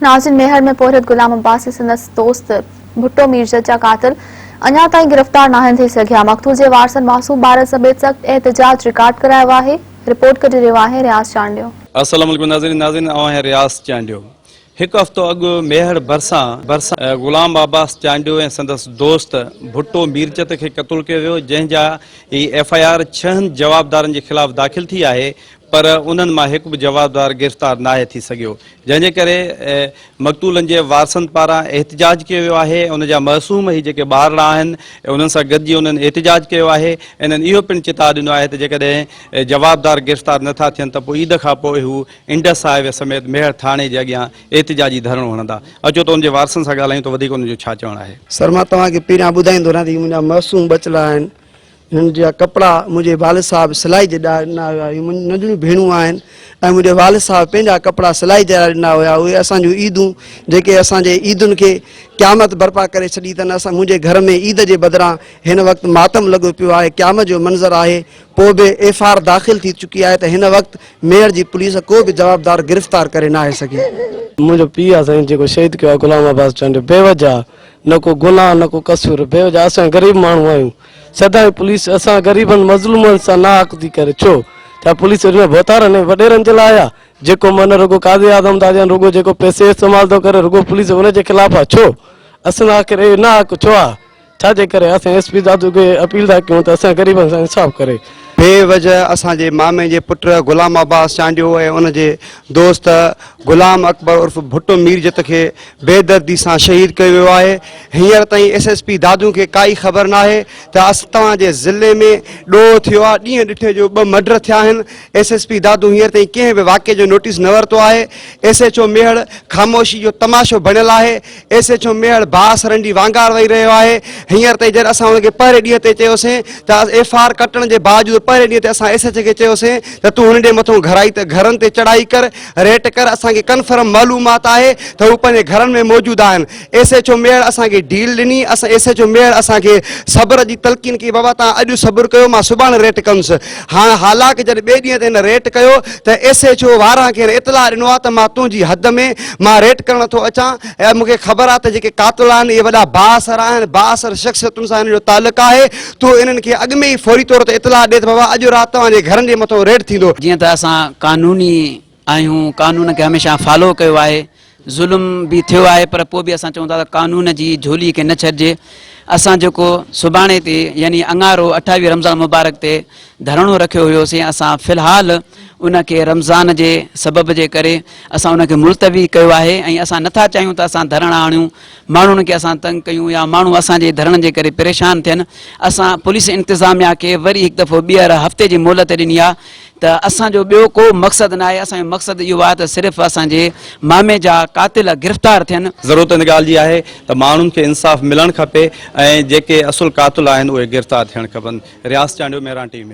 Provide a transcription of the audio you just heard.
नाज़िन मेहड़ में पोरत गुलाम अब्बास संदस दोस्त भुट्टो मीरजत जा कातिल अञा ताईं गिरफ्तार नाहन थी सघिया। मक़तूल जे वारसनि मासूम ॿार समेत सख़्त एहतजाज रिकॉर्ड करायो आहे। रिपोर्ट करे रहियो आहे रियाज़ चांडियो। अस्सलाम वालेकुम नाज़रीन आऊं रियाज़ चांडियो। एक हफ़्तो अॻु मेहड़ भरिसां गुलाम अब्बास चांडियो ऐं संदसि दोस्त भुट्टो मीरजत खे क़तूल कयो वियो, जंहिंजा FIR 6 जवाबदारनि जे ख़िलाफ़ दाख़िल थी आहे, पर उन्हनि मां हिकु बि जवाबदार गिरफ़्तार नाहे थी सघियो, जंहिंजे करे मक़तूलनि जे वारसनि पारां एहतजाज कयो वियो आहे। उन जा मासूम ही जेके ॿारड़ा आहिनि उन्हनि सां गॾिजी उन्हनि एहतजाज कयो आहे। इन्हनि इहो पिणु चिता ॾिनो आहे त जेकॾहिं जवाबदार गिरफ़्तार नथा थियनि त पोइ ईद खां पोइ हू इंडस हाईवे समेत मेहड़ थाणे जे अॻियां एहतजाजी धरणो हणंदा। अचो त उनजे वारसनि सां ॻाल्हायूं त वधीक उनजो छा चवणु आहे। सर, मां तव्हांखे पहिरियां ॿुधाईंदो रहां थी, मुंहिंजा मासूम बचला आहिनि। हिन जा कपिड़ा मुंहिंजे वालिद साहिबु सिलाई जे ॾिना हुआ। नंढियूं भेणूं आहिनि ऐं मुंहिंजे वालिद साहिबु पंहिंजा कपिड़ा सिलाई जा ॾिना हुआ। उहे असांजूं ईदूं जेके असांजे ईदुनि खे क़यामत बर्पा करे छॾी अथनि। मुंहिंजे घर में ईद जे बदिरां हिन वक़्तु मातम लॻो पियो आहे, क़यामत जो मंज़र आहे। पोइ बि FIR दाख़िल थी चुकी आहे त हिन वक़्तु मेहड़ जी पुलिस को बि जवाबदार गिरफ़्तार करे नाहे सघी। मुंहिंजो पीउ आहे साईं, जेको शहीद कयो आहे गुलाम अब्बास चांडियो, बेवजह न को गुनाह न को कसूर, बेवजह असां ग़रीब माण्हू आहियूं। सदाईं पुलिस असां ग़रीबनि मज़लूमनि सां नाहक थी करे। छो छा पुलिस भोतारनि वॾेरनि जे लाइ आहे? जेको मन रुगो काज़ी आज़म था ॾियनि, रुगो जेको पैसे इस्तेमालु थो करे, रुगो पुलिस हुनजे ख़िलाफ़ आहे। छो असां आख़िर नाहक छो आहे? छाजे करे असां SP दादू खे अपील था कयूं त असां ग़रीबनि सां इंसाफ़ करे। बेवजह असांजे मामे जे पुट गुलाम अब्बास चांडियो ऐं उनजे दोस्त गुलाम अकबर उर्फ़ भुट्टो मीरजत खे बेदर्दी सां शहीद कयो वियो आहे। हींअर ताईं SSP दादू खे काई ख़बर नाहे त तव्हांजे ज़िले में ॾोह थियो आहे। ॾींहं ॾिठे जो 2 मर्डर थिया आहिनि। SSP दादू हींअर ताईं कंहिं बि वाक़े जो नोटिस न वरितो आहे। SHO मेहड़ ख़ामोशी जो तमाशो बणियल आहे। SHO मेहड़ बास रंडी वांगार वेही रहियो आहे। हींअर ताईं जॾहिं असां हुनखे पहिरें ॾींहं ते चयोसीं त FIR कटण जे बावजूदि पहिरें ॾींहं ते असां SHO खे चयोसीं त तूं हुन ॾे मथां घरनि ते चढ़ाई कर, रेट कर। असांखे कन्फर्म मालूमात आहे त हू पंहिंजे घरनि में मौजूदु आहिनि। SHO मेहड़ असांखे डील ॾिनी। SHO मेहड़ असांखे सब्र जी तलक़ीन कई, बाबा तव्हां अॼु सब्र कयो, मां सुभाणे रेट कंदुसि। हाणे हालांकि जॾहिं ॿिए ॾींहं ते हिन रेट कयो त SHO वारा खे इतला ॾिनो आहे त मां तुंहिंजी हद में मां रेट करण थो अचां ऐं मूंखे ख़बर आहे त जेके कातिल आहिनि इहे वॾा बासर आहिनि, बासर शख़्सियतुनि सां हिन जो तालुक़ आहे। तूं इन्हनि खे अॻु में ई फौरी तौर ते इतला ॾे त बाबा अॼु राति तव्हांजे घरनि जे मथां रेट थींदो। जीअं त असां कानूनी आहियूं, कानून खे हमेशह फॉलो कयो आहे। ज़ुल्म बि थियो आहे, पर पोइ बि असां चऊं था त कानून जी झोली खे न छॾिजे। असां जेको सुभाणे ते यानी अंगारो 28 रमज़ान मुबारक ते धरणो रखियो हुयोसीं, असां फ़िलहाल उनखे रमज़ान जे सबब जे करे असां उनखे मुलतवी कयो आहे। ऐं असां नथा चाहियूं त असां धरणा आणियूं, माण्हुनि खे असां तंग कयूं या माण्हू असांजे धरण जे करे परेशान थियनि। असां पुलिस इंतिज़ामिया खे वरी हिकु दफ़ो ॿीहर हफ़्ते जी मोहलत ॾिनी आहे त असांजो ॿियो को मक़सदु न आहे। असांजो मक़सदु इहो आहे त सिर्फ़ु असांजे मामे जा कातिल गिरफ़्तार थियनि। ज़रूरत इन ॻाल्हि जी आहे त माण्हुनि खे इंसाफ़ मिलणु खपे ऐं जेके असुल कातिल आहिनि उहे गिरफ़्तार थियणु खपनि। रियाज़ चांडियो, मेहरान टीवी में।